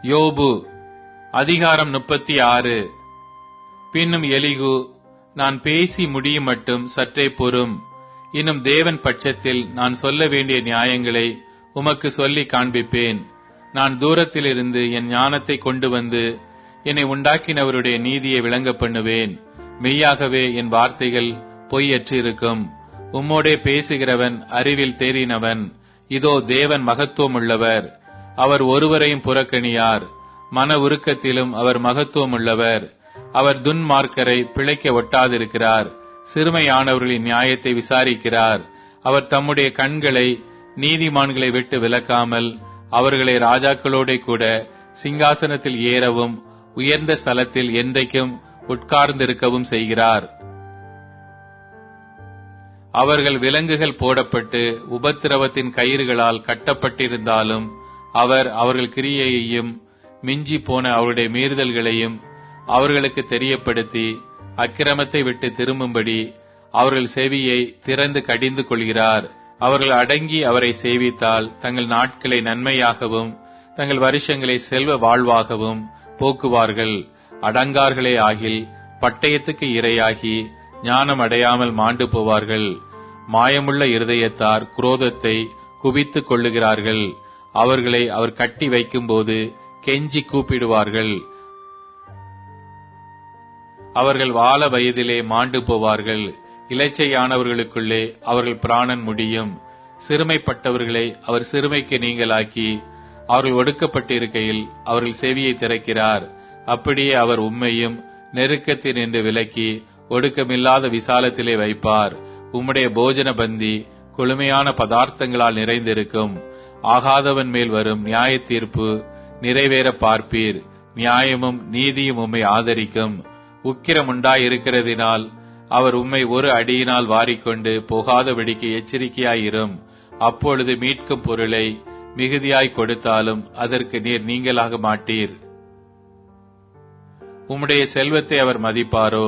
யோபு அதிகாரம் 36. பின்னும் எலிகு, நான் பேசி முடியும் மட்டும் சற்றே பொறும். இன்னும் தேவன் பட்சத்தில் நான் சொல்ல வேண்டிய நியாயங்களை உமக்கு சொல்லி காண்பிப்பேன். நான் தூரத்திலிருந்து என் ஞானத்தை கொண்டு வந்து என்னை உண்டாக்கினவருடைய நீதியை விளங்க பண்ணுவேன். மெய்யாகவே என் வார்த்தைகள் பொய்யற்றிருக்கும். உம்மோடே பேசுகிறவன் அறிவில் தேறினவன். இதோ தேவன் மகத்துவம் உள்ளவர். அவர் ஒருவரையும் புறக்கணியார். மன உருக்கத்திலும் அவர் மகத்துவம் உள்ளவர். அவர் துன்மார்க்கரை பிழைக்க ஒட்டாதிருக்கிறார். சிறுமையானவர்களின் நியாயத்தை விசாரிக்கிறார். அவர் தம்முடைய கண்களை நீதிமான்களை விட்டு விலக்காமல் அவர்களை ராஜாக்களோட கூட சிங்காசனத்தில் ஏறவும் உயர்ந்த ஸ்தலத்தில் என்றைக்கும் உட்கார்ந்திருக்கவும் செய்கிறார். அவர்கள் விலங்குகள் போடப்பட்டு உபத்திரவத்தின் கயிறுகளால் கட்டப்பட்டிருந்தாலும் அவர் அவர்கள் கிரியையையும் மிஞ்சி போன அவருடைய மீறுதல்களையும் அவர்களுக்கு தெரியப்படுத்தி அக்கிரமத்தை விட்டு திரும்பும்படி அவர்கள் செவியை திறந்து கடிந்து கொள்கிறார். அவர்கள் அடங்கி அவரை சேவித்தால் தங்கள் நாட்களை நன்மையாகவும் தங்கள் வருஷங்களை செல்வ வாழ்வாகவும் போக்குவார்கள். அடங்கார்களே ஆகில் பட்டயத்துக்கு இரையாகி ஞானம் அடையாமல் மாண்டு போவார்கள். மாயமுள்ள இருதயத்தார் குரோதத்தை குவித்துக் கொள்ளுகிறார்கள். அவர்களை அவர் கட்டி வைக்கும்போது கெஞ்சி கூப்பிடுவார்கள். அவர்கள் வால வயதிலே மாண்டு போவார்கள். இலச்சையானவர்களுக்குள்ளே அவர்கள் பிராணன் முடியும். சிறுமைப்பட்டவர்களை அவர் சிறுமைக்கு நீங்களாக்கி அவர்கள் ஒடுக்கப்பட்டிருக்கையில் அவர்கள் செவியை திறக்கிறார். அப்படியே அவர் உம்மையும் நெருக்கத்தில் நின்று விலக்கி ஒடுக்கமில்லாத விசாலத்திலே வைப்பார். உம்முடைய போஜன பந்தி கொழுமையான பதார்த்தங்களால் நிறைந்திருக்கும். ஆகாதவன் மேல் வரும் நியாய தீர்ப்பு நிறைவேற பார்ப்பீர். நியாயமும் நீதியும் உம்மை ஆதரிக்கும். உக்கிரம் உண்டாயிருக்கிறதினால் அவர் உம்மை ஒரு அடியினால் வாரிக்கொண்டு போகாதபடிக்கு எச்சரிக்கையாயிரும். அப்பொழுது மீட்கும் பொருளை மிகுதியாய் கொடுத்தாலும் அதற்கு நீர் நீங்களாக மாட்டீர். உம்முடைய செல்வத்தை அவர் மதிப்பாரோ?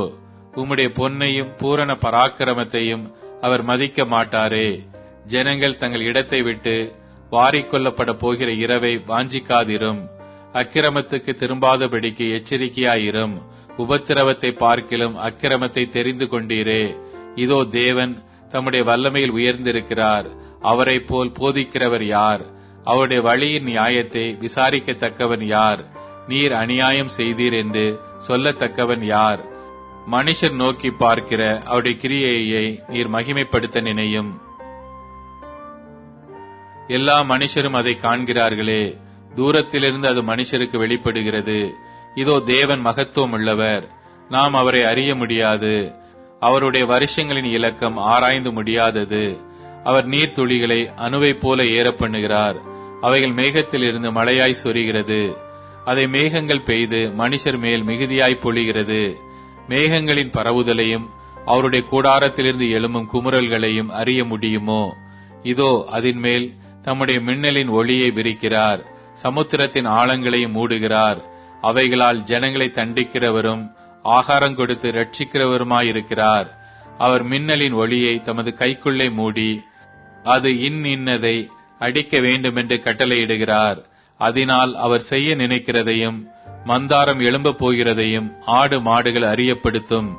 உம்முடைய பொன்னையும் பூரண பராக்கிரமத்தையும் அவர் மதிக்க மாட்டாரே? ஜனங்கள் தங்கள் இடத்தை விட்டு வாரிக்கொள்ளப்பட போகிற இரவை வாஞ்சிக்காதிரும். அக்கிரமத்துக்கு திரும்பாதபடிக்கு எச்சரிக்கையாயிரும். உபத்திரவத்தை பார்க்கிலும் அக்கிரமத்தை தெரிந்து கொண்டீரே. இதோ தேவன் தம்முடைய வல்லமையில் உயர்ந்திருக்கிறார். அவரை போல் போதிக்கிறவர் யார்? அவருடைய வழியின் நியாயத்தை விசாரிக்கத்தக்கவன் யார்? நீர் அநியாயம் செய்தீர் என்று சொல்லத்தக்கவன் யார்? மனுஷர் நோக்கி பார்க்கிற அவருடைய கிரியையை நீர் மகிமைப்படுத்த நினையும். எல்லா மனுஷரும் அதை காண்கிறார்களே. தூரத்திலிருந்து அது மனுஷருக்கு வெளிப்படுகிறது. இதோ தேவன் மகத்துவம் உள்ளவர். நாம் அவரை அறிய முடியாது. அவருடைய வருஷங்களின் இலக்கம் ஆராய்ந்து முடியாதது. அவர் நீர்த்துளிகளை அணுவை போல ஏற பண்ணுகிறார். அவைகள் மேகத்திலிருந்து மழையாய் சொரிகிறது. அதை மேகங்கள் பெய்து மனுஷர் மேல் மிகுதியாய் பொழிகிறது. மேகங்களின் பரவுதலையும் அவருடைய கூடாரத்திலிருந்து எழும்பும் குமுறல்களையும் அறிய முடியுமோ? இதோ அதன் மேல் தம்முடைய மின்னலின் ஒளியை விரிக்கிறார். சமுத்திரத்தின் ஆழங்களையும் மூடுகிறார். அவைகளால் ஜனங்களை தண்டிக்கிறவரும் ஆகாரம் கொடுத்து ரட்சிக்கிறவருமாயிருக்கிறார். அவர் மின்னலின் ஒளியை தமது கைக்குள்ளே மூடி அது இன்னதை அடிக்க வேண்டுமென்று கட்டளையிடுகிறார். அதனால் அவர் செய்ய நினைக்கிறதையும் மந்தாரம் எழும்ப போகிறதையும் ஆடு மாடுகள் அறியப்படுத்தும்.